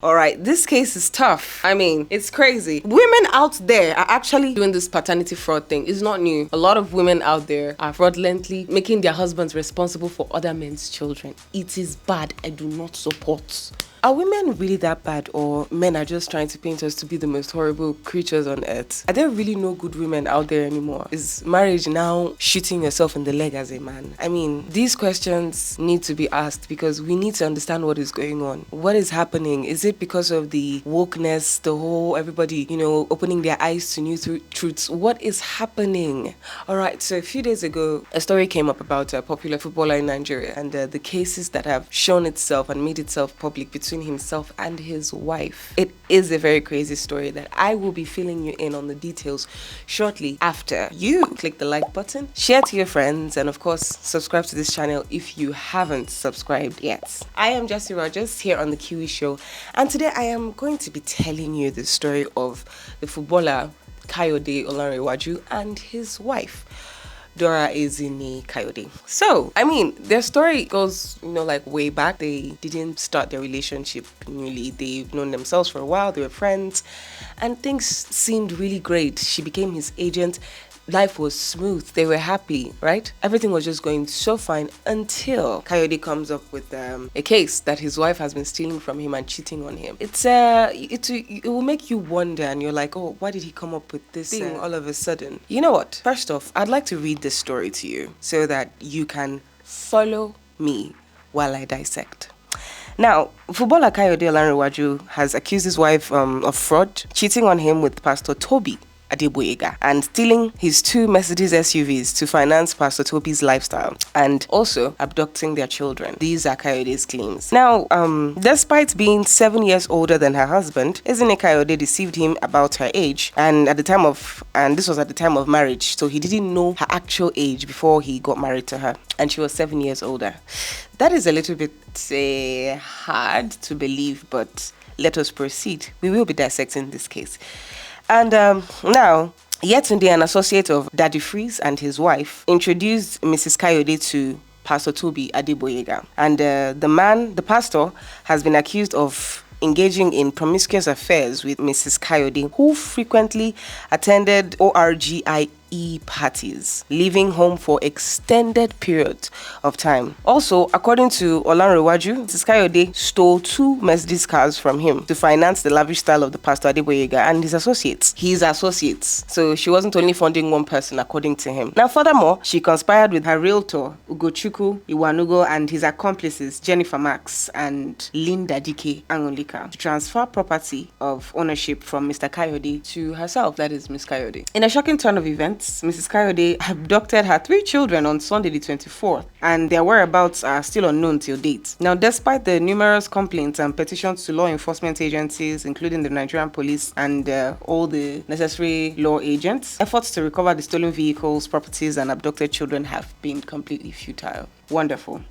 All right, this case is tough. I mean, it's crazy. Women out there are actually doing this paternity fraud thing. It's not new. A lot of women out there are fraudulently making their husbands responsible for other men's children. It is bad. I do not support. Are women really that bad, or men are just trying to paint us to be the most horrible creatures on earth? Are there really no good women out there anymore? Is marriage now shooting yourself in the leg as a man? I mean, these questions need to be asked because we need to understand what is going on. What is happening? Is it because of the wokeness, the whole everybody, opening their eyes to new truths? What is happening? All right, so a few days ago, a story came up about a popular footballer in Nigeria and the cases that have shown itself and made itself public between himself and his wife. It is a very crazy story that I will be filling you in on the details shortly after you click the like button, share to your friends, and of course, subscribe to this channel if you haven't subscribed yet. I am Jessie Rogers here on The Kiwi Show, and today I am going to be telling you the story of the footballer Kayode Lanre and his wife, Dora Ezini Kayode. So, I mean, their story goes, like way back. They didn't start their relationship newly. They've known themselves for a while. They were friends and things seemed really great. She became his agent. Life was smooth. They were happy, right? Everything was just going so fine until Kayode comes up with a case that his wife has been stealing from him and cheating on him. It will make you wonder, and you're like, oh, why did he come up with this thing all of a sudden? You know what? First off, I'd like to read this story to you so that you can follow me while I dissect. Now, footballer Kayode Lanre has accused his wife of fraud, cheating on him with Pastor Tobi Adegboyega, and stealing his 2 Mercedes SUVs to finance Pastor Toby's lifestyle, and also abducting their children. These are Kayode's claims. Now, despite being 7 years older than her husband, Ezini Kayode deceived him about her age, and this was at the time of marriage, so he didn't know her actual age before he got married to her, and she was 7 years older. That is a little bit hard to believe, but let us proceed. We will be dissecting this case. And now, Yetunde, an associate of Daddy Freeze and his wife, introduced Mrs. Kayode to Pastor Tobi Adegboyega. And the pastor, has been accused of engaging in promiscuous affairs with Mrs. Kayode, who frequently attended orgie parties, leaving home for extended periods of time. Also, according to Lanre, Mrs. Kayode stole 2 Mercedes cars from him to finance the lavish style of the Pastor Adegboyega and his associates. So she wasn't only funding one person, according to him. Now, furthermore, she conspired with her realtor, Ugochukwu Iwanugo, and his accomplices, Jennifer Max and Linda Dike Angolika, to transfer property of ownership from Mr. Kayode to herself, that is Miss Kayode. In a shocking turn of events, Mrs. Kayode abducted her 3 children on Sunday the 24th, and their whereabouts are still unknown till date. Now, despite the numerous complaints and petitions to law enforcement agencies, including the Nigerian police and all the necessary law agents, efforts to recover the stolen vehicles, properties, and abducted children have been completely futile. Wonderful.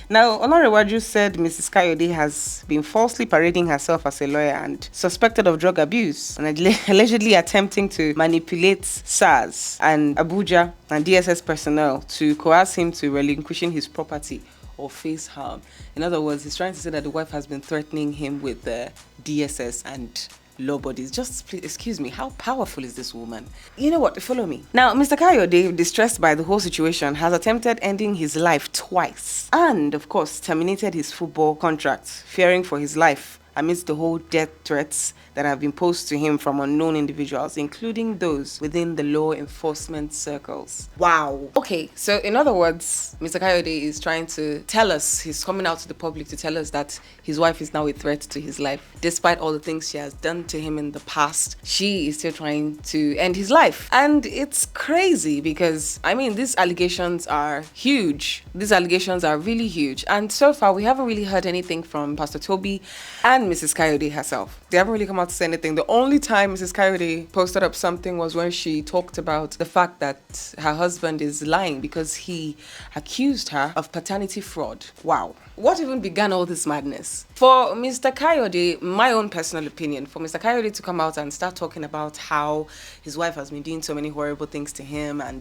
Now, Lanre said Mrs. Kayode has been falsely parading herself as a lawyer and suspected of drug abuse and allegedly attempting to manipulate SARS and Abuja and DSS personnel to coerce him to relinquishing his property or face harm. In other words, he's trying to say that the wife has been threatening him with the DSS and law bodies. Just please, excuse me, how powerful is this woman? You know what? Follow me. Now, Mr. Kayode, distressed by the whole situation, has attempted ending his life twice and, of course, terminated his football contract, fearing for his life amidst the whole death threats that have been posed to him from unknown individuals, including those within the law enforcement circles. Wow. Okay, so in other words, Mr. Kayode is trying to tell us, he's coming out to the public to tell us that his wife is now a threat to his life. Despite all the things she has done to him in the past, she is still trying to end his life. And it's crazy because, I mean, these allegations are huge. These allegations are really huge. And so far, we haven't really heard anything from Pastor Toby and Mrs. Kayode herself. They haven't really come out to say anything. The only time Mrs. Kayode posted up something was when she talked about the fact that her husband is lying because he accused her of paternity fraud. Wow. What even began all this madness? For Mr. Kayode, my own personal opinion, for Mr. Kayode to come out and start talking about how his wife has been doing so many horrible things to him and,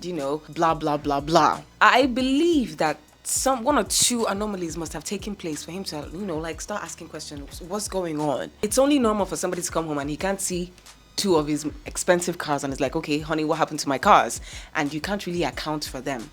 blah, blah, blah, blah. I believe that one or two anomalies must have taken place for him to, like start asking questions. What's going on? It's only normal for somebody to come home and he can't see two of his expensive cars and it's like, okay, honey, what happened to my cars? And you can't really account for them,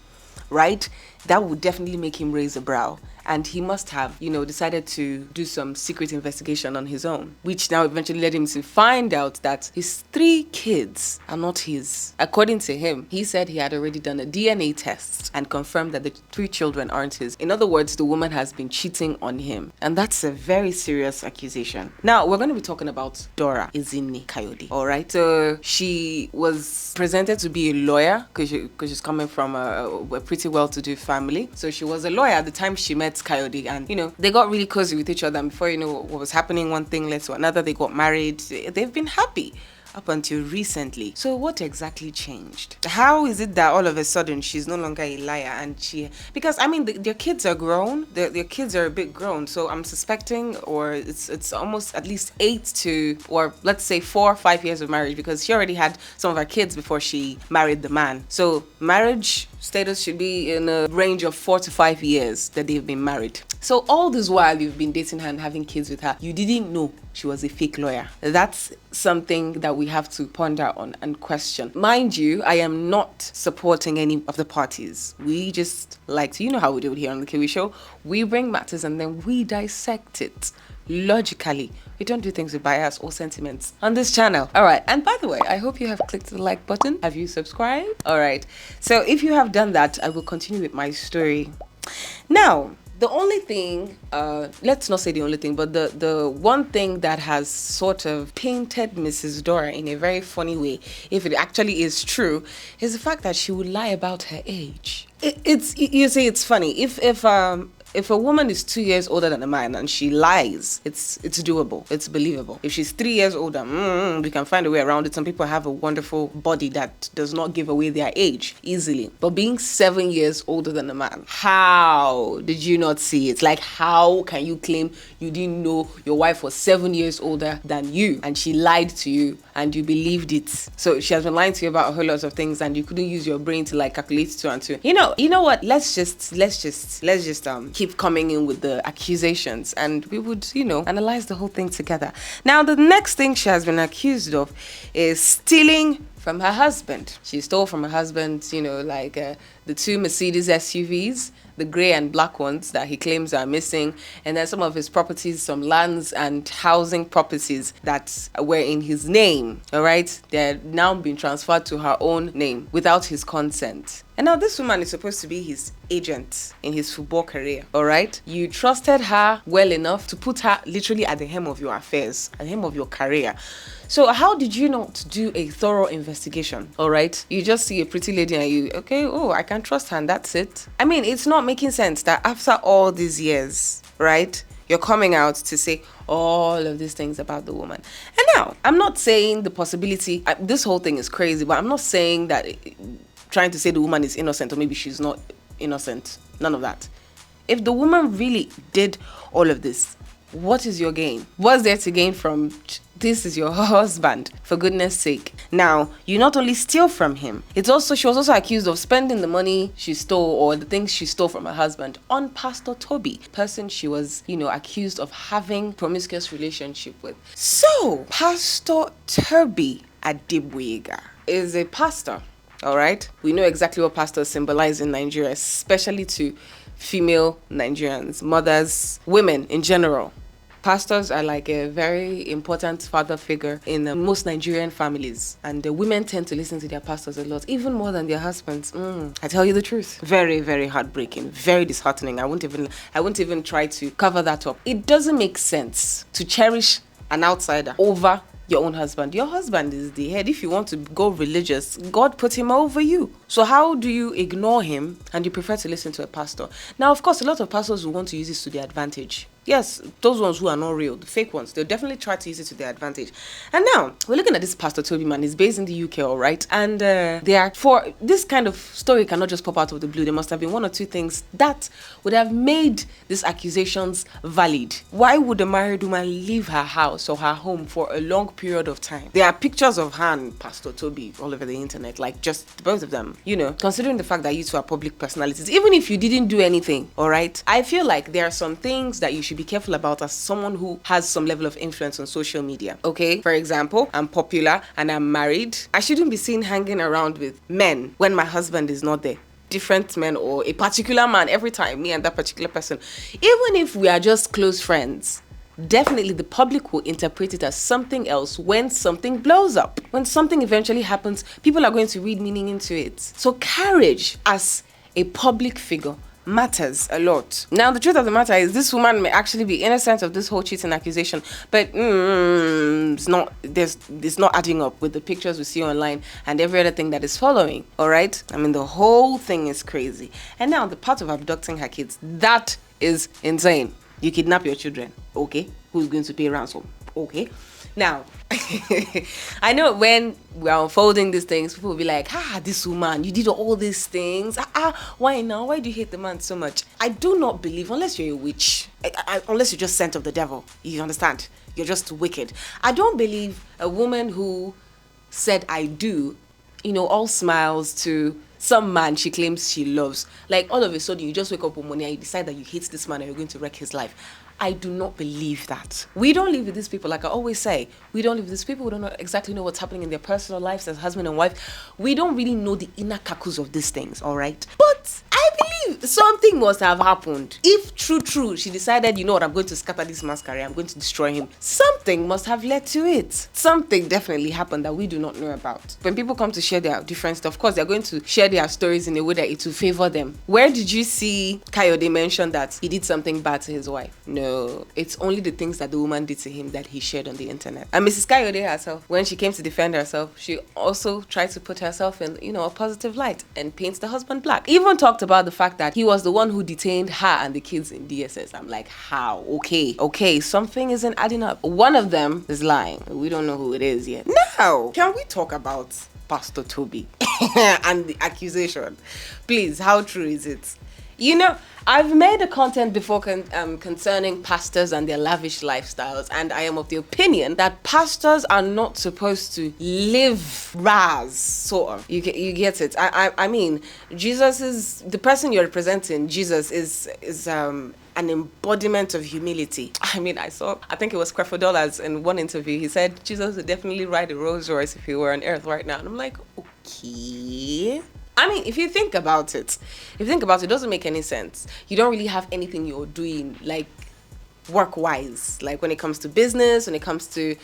right? That would definitely make him raise a brow. And he must have, decided to do some secret investigation on his own, which now eventually led him to find out that his 3 kids are not his. According to him, he said he had already done a DNA test and confirmed that the 3 children aren't his. In other words, the woman has been cheating on him. And that's a very serious accusation. Now, we're going to be talking about Dora Ezinne Kayode, all right? So she was presented to be a lawyer because she's coming from a pretty well-to-do family. So she was a lawyer at the time she met Kayode, and they got really cozy with each other, and before you know what was happening, one thing led to another. They got married. They've been happy up until recently. So what exactly changed? How is it that all of a sudden she's no longer a liar? And because their kids are grown, their kids are a bit grown, so I'm suspecting, or it's almost at least 8 to, or let's say 4 or 5 years of marriage, because she already had some of her kids before she married the man. So marriage status should be in a range of 4 to 5 years that they've been married. So all this while you've been dating her and having kids with her, you didn't know she was a fake lawyer. That's something that we have to ponder on and question. Mind you, I am not supporting any of the parties. We just like to, how we do it here on the Kiwi Show. We bring matters and then we dissect it logically. We don't do things with bias or sentiments on this channel. All right. And by the way, I hope you have clicked the like button. Have you subscribed? All right. So if you have done that, I will continue with my story. Now, the only thing, let's not say the only thing, but the one thing that has sort of painted Mrs. Dora in a very funny way, if it actually is true, is the fact that she would lie about her age. You say it's funny. If a woman is 2 years older than a man and she lies, it's doable. It's believable. If she's 3 years older, we can find a way around it. Some people have a wonderful body that does not give away their age easily. But being 7 years older than a man, how did you not see it? Like, how can you claim you didn't know your wife was 7 years older than you and she lied to you and you believed it? So she has been lying to you about a whole lot of things and you couldn't use your brain to like calculate 2 and 2. You know what? Let's just keep coming in with the accusations and we would, analyze the whole thing together. Now, the next thing she has been accused of is stealing from her husband. She stole from her husband, the 2 Mercedes SUVs, the grey and black ones that he claims are missing, and then some of his properties, some lands and housing properties that were in his name, all right? They're now being transferred to her own name without his consent. And now this woman is supposed to be his agent in his football career, all right? You trusted her well enough to put her literally at the helm of your affairs, at the helm of your career. So how did you not do a thorough investigation, all right? You just see a pretty lady and I can trust her and that's it. It's not making sense that after all these years, right, you're coming out to say all of these things about the woman. And now, I'm not saying the possibility, this whole thing is crazy, but I'm not saying that trying to say the woman is innocent or maybe she's not innocent. None of that. If the woman really did all of this, what is your gain? What's there to gain from this is your husband, for goodness sake? Now, you not only steal from him, she was also accused of spending the money she stole or the things she stole from her husband on Pastor Toby, person she was, accused of having promiscuous relationship with. So, Pastor Tobi Adegboyega is a pastor, all right? We know exactly what pastors symbolize in Nigeria, especially to female Nigerians, mothers, women in general. Pastors are like a very important father figure in most Nigerian families, and the women tend to listen to their pastors a lot, even more than their husbands. I tell you the truth. Very, very heartbreaking, very disheartening. I won't even try to cover that up. It doesn't make sense to cherish an outsider over your own husband. Your husband is the head. If you want to go religious, God put him over you. So how do you ignore him and you prefer to listen to a pastor? Now, of course, a lot of pastors will want to use this to their advantage. Yes, those ones who are not real, the fake ones, they'll definitely try to use it to their advantage. And now, we're looking at this Pastor Toby man. He's based in the UK, all right? And for this kind of story cannot just pop out of the blue. There must have been one or two things that would have made these accusations valid. Why would a married woman leave her house or her home for a long period of time? There are pictures of her and Pastor Toby all over the internet, like just both of them. You know, considering the fact that you two are public personalities, even if you didn't do anything, all right? I feel like there are some things that you should be careful about as someone who has some level of influence on social media. Okay, for example, I'm popular and I'm married. I shouldn't be seen hanging around with men when my husband is not there. Different men or a particular man every time, me and that particular person. Even if we are just close friends, definitely the public will interpret it as something else when something blows up. When something eventually happens, people are going to read meaning into it. So courage as a public figure matters a lot. Now, the truth of the matter is this woman may actually be innocent of this whole cheating accusation, but it's not adding up with the pictures we see online and every other thing that is following. All right, I mean, the whole thing is crazy. And now the part of abducting her kids, that is insane. You kidnap your children, okay? Who's going to pay ransom? Okay. Now, I know when we're unfolding these things, people will be like, this woman, you did all these things. Why now? Why do you hate the man so much? I do not believe, unless you're a witch, unless you're just sent of the devil, you understand? You're just wicked. I don't believe a woman who said I do, all smiles to some man she claims she loves. Like all of a sudden you just wake up one morning and you decide that you hate this man and you're going to wreck his life. I do not believe that. We don't live with these people. Like I always say, we don't live with these people. We don't exactly know what's happening in their personal lives as husband and wife. We don't really know the inner kakus of these things, all right? But I believe something must have happened. If true, she decided, you know what, I'm going to scatter this man's career. I'm going to destroy him. Something must have led to it. Something definitely happened that we do not know about. When people come to share their different stuff, of course, they're going to share their stories in a way that it will favor them. Where did you see Kayode mention that he did something bad to his wife? No. It's only the things that the woman did to him that he shared on the internet. And Mrs. Kayode herself, when she came to defend herself, she also tried to put herself in, a positive light and paints the husband black. Even talked about the fact that he was the one who detained her and the kids in DSS. I'm like, how? Okay, something isn't adding up. One of them is lying. We don't know who it is yet. Now, can we talk about Pastor Toby and the accusation? Please, how true is it? I've made a content before concerning pastors and their lavish lifestyles, and I am of the opinion that pastors are not supposed to live ras, sort of. You get it? I mean, Jesus is the person you're representing. Jesus is an embodiment of humility. I mean, I think it was Creflo Dollars in one interview. He said Jesus would definitely ride a Rolls Royce if he were on earth right now. And I'm like, okay. I mean, if you think about it, it doesn't make any sense. You don't really have anything you're doing, like, work-wise. Like, when it comes to business, when it comes to,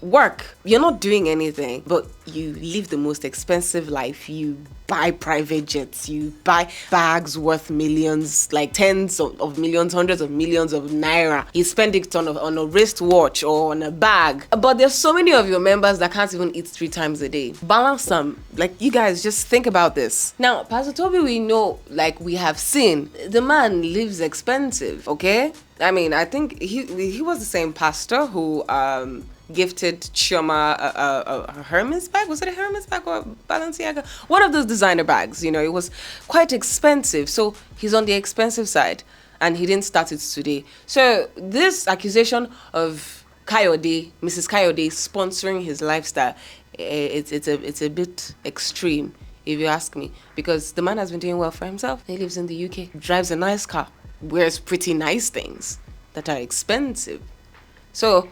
work, you're not doing anything, but you live the most expensive life. You buy private jets, you buy bags worth millions, like tens of millions, hundreds of millions of naira. You spend it on a wristwatch or on a bag. But there's so many of your members that can't even eat 3 times a day. Balance them. Like, you guys, just think about this. Now, Pastor Toby, we know, like we have seen, the man lives expensive, okay? I mean, I think he was the same pastor who gifted Chioma a Hermes bag. Was it a Hermes bag or a Balenciaga? One of those designer bags, it was quite expensive. So he's on the expensive side and he didn't start it today. So this accusation of Kayode, Mrs. Kayode, sponsoring his lifestyle, it's a bit extreme, if you ask me, because the man has been doing well for himself. He lives in the UK, drives a nice car, wears pretty nice things that are expensive. So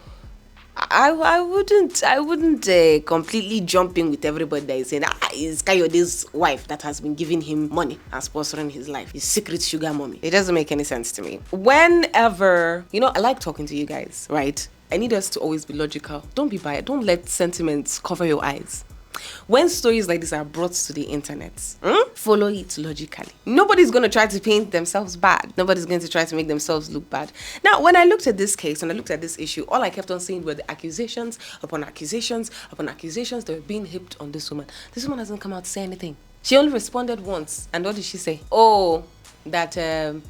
I wouldn't completely jump in with everybody that is saying it's Kayode's wife that has been giving him money and sponsoring his life. His secret sugar mommy. It doesn't make any sense to me. Whenever, I like talking to you guys, right? I need us to always be logical. Don't be biased. Don't let sentiments cover your eyes. When stories like this are brought to the internet, follow it logically. Nobody's going to try to paint themselves bad. Nobody's going to try to make themselves look bad. Now, when I looked at this case, when I looked at this issue, all I kept on seeing were the accusations upon accusations upon accusations that were being heaped on this woman. This woman hasn't come out to say anything. She only responded once. And what did she say? Oh, that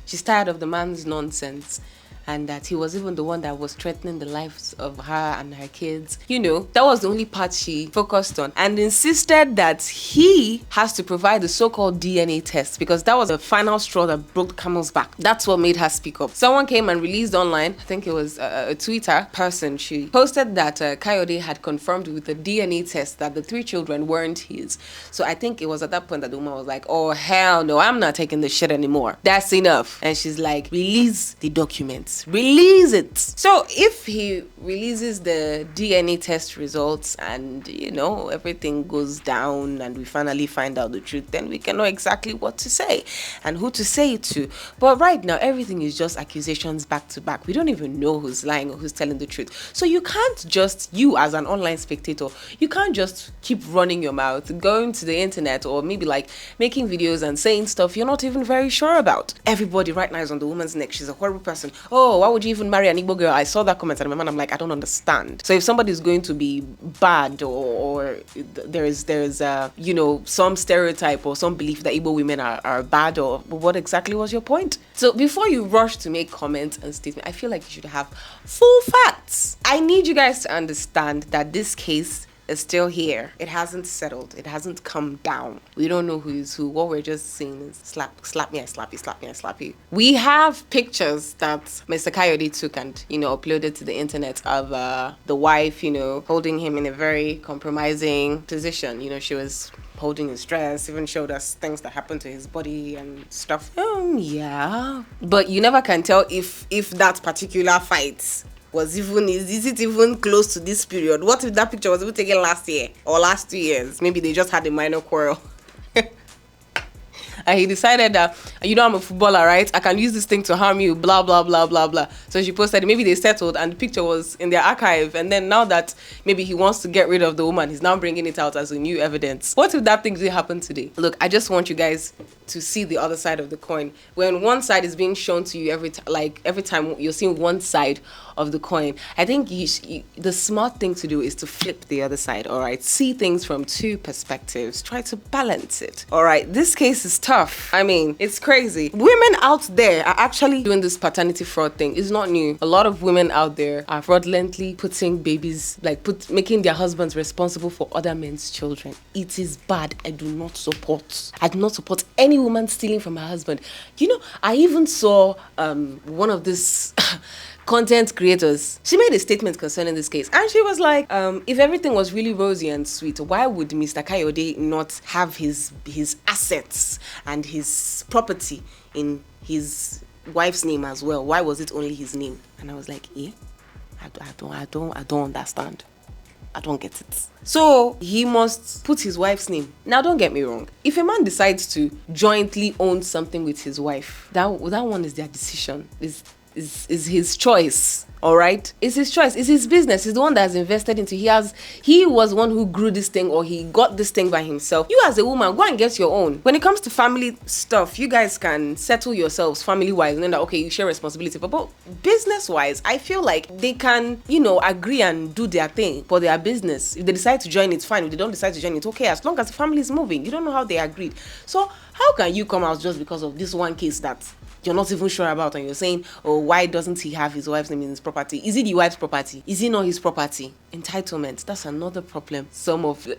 she's tired of the man's nonsense. and that he was even the one that was threatening the lives of her and her kids. You know, that was the only part she focused on, and insisted that he has to provide the so-called DNA test because that was the final straw that broke the camel's back. That's what made her speak up. Someone came and released online, I think it was a Twitter person, she posted that Kayode had confirmed with the DNA test that the 3 children weren't his. So I think it was at that point that the woman was like, oh hell no, I'm not taking this shit anymore. That's enough. And she's like, release the documents. Release it. So if he releases the DNA test results and, you know, everything goes down and we finally find out the truth, then we can know exactly what to say and who to say it to. But right now, everything is just accusations back to back. We don't even know who's lying or who's telling the truth. So you can't just, you as an online spectator, you can't just keep running your mouth, going to the internet or maybe like making videos and saying stuff you're not even very sure about. Everybody right now is on the woman's neck. She's a horrible person. Oh, why would you even marry an Igbo girl? I saw that comment and I'm like, I don't understand. So if somebody is going to be bad or there is you know, some stereotype or some belief that Igbo women are bad, or what exactly was your point? So before you rush to make comments and statements, I feel like you should have full facts. I need you guys to understand that this case is still here. It hasn't settled. It hasn't come down. We don't know who is who. What we're just saying is slap me, I slap you, slap me, I slap you. We have pictures that Mr. Kayode took and, you know, uploaded to the internet of the wife, you know, holding him in a very compromising position. You know, she was holding his dress, even showed us things that happened to his body and stuff. Yeah. But you never can tell if that particular fight was even, is it even close to this period? What if that picture was even taken last year or last 2 years? Maybe they just had a minor quarrel. And he decided that, you know, I'm a footballer, right? I can use this thing to harm you, blah, blah, blah, blah, blah. So she posted it. Maybe they settled and the picture was in their archive. And then now that maybe he wants to get rid of the woman, he's now bringing it out as a new evidence. What if that thing did happen today? Look, I just want you guys to see the other side of the coin. When one side is being shown to you every time you're seeing one side of the coin, I think the smart thing to do is to flip the other side, all right? See things from 2 perspectives. Try to balance it, all right? This case is tough. I mean, it's crazy. Women out there are actually doing this paternity fraud thing. It's not new. A lot of women out there are fraudulently putting babies, making their husbands responsible for other men's children. It is bad. I do not support any woman stealing from her husband. You know, I even saw one of this content creators. She made a statement concerning this case, and she was like, if everything was really rosy and sweet, why would Mr. Kayode not have his assets and his property in his wife's name as well? Why was it only his name? And I was like, I don't understand. I don't get it. So he must put his wife's name. Now, don't get me wrong. If a man decides to jointly own something with his wife, that one is their decision. Is his choice, all right? It's his choice. It's his business. He's the one that has invested into. He was one who grew this thing, or he got this thing by himself. You as a woman, go and get your own. When it comes to family stuff, you guys can settle yourselves family-wise, and then okay, you share responsibility. But business-wise, I feel like they can, you know, agree and do their thing for their business. If they decide to join, it's fine. If they don't decide to join, it's okay, as long as the family is moving. You don't know how they agreed. So how can you come out just because of this one case that you're not even sure about, and you're saying, oh, why doesn't he have his wife's name in his property? Is it the wife's property? Is it not his property? Entitlement, that's another problem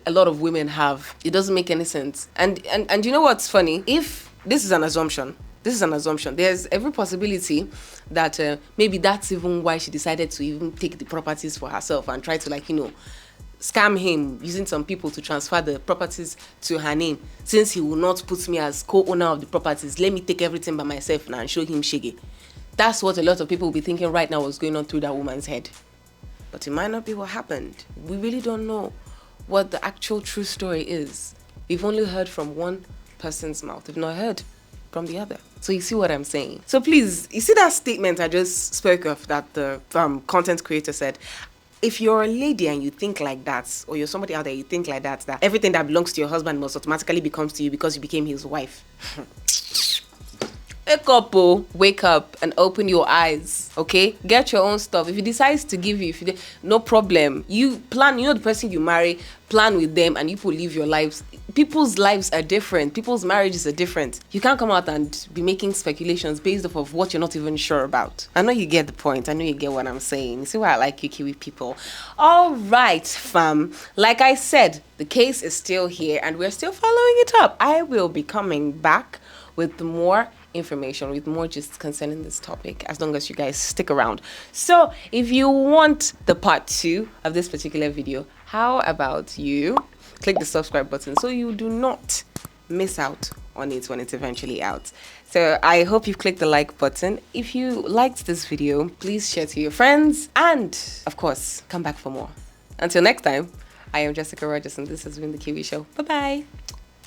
a lot of women have. It doesn't make any sense. And you know what's funny? If this is an assumption, there's every possibility that maybe that's even why she decided to even take the properties for herself and try to, like, you know, scam him using some people to transfer the properties to her name. Since he will not put me as co-owner of the properties, let me take everything by myself now and show him shege. That's what a lot of people will be thinking right now was going on through that woman's head. But it might not be what happened. We really don't know what the actual true story is. We've only heard from one person's mouth. We've not heard from the other. So you see what I'm saying? So please, you see that statement I just spoke of that the content creator said? If you're a lady and you think like that, or you're somebody out there, you think like that everything that belongs to your husband must automatically becomes to you because you became his wife. Wake up and open your eyes, okay? Get your own stuff. If he decides to give you, no problem. You plan, the person you marry, plan with them, and you people live your lives. People's lives are different. People's marriages are different. You can't come out and be making speculations based off of what you're not even sure about. I know you get the point. I know you get what I'm saying. You see why I like you Kiwi people. All right, fam. Like I said, the case is still here and we're still following it up. I will be coming back with more information, with more just concerning this topic, as long as you guys stick around. So if you want the part 2 of this particular video, how about you click the subscribe button so you do not miss out on it when it's eventually out. So I hope you've clicked the like button. If you liked this video, please share to your friends and of course come back for more. Until next time, I am Jessica Rogers and this has been The Kiwi Show. Bye bye.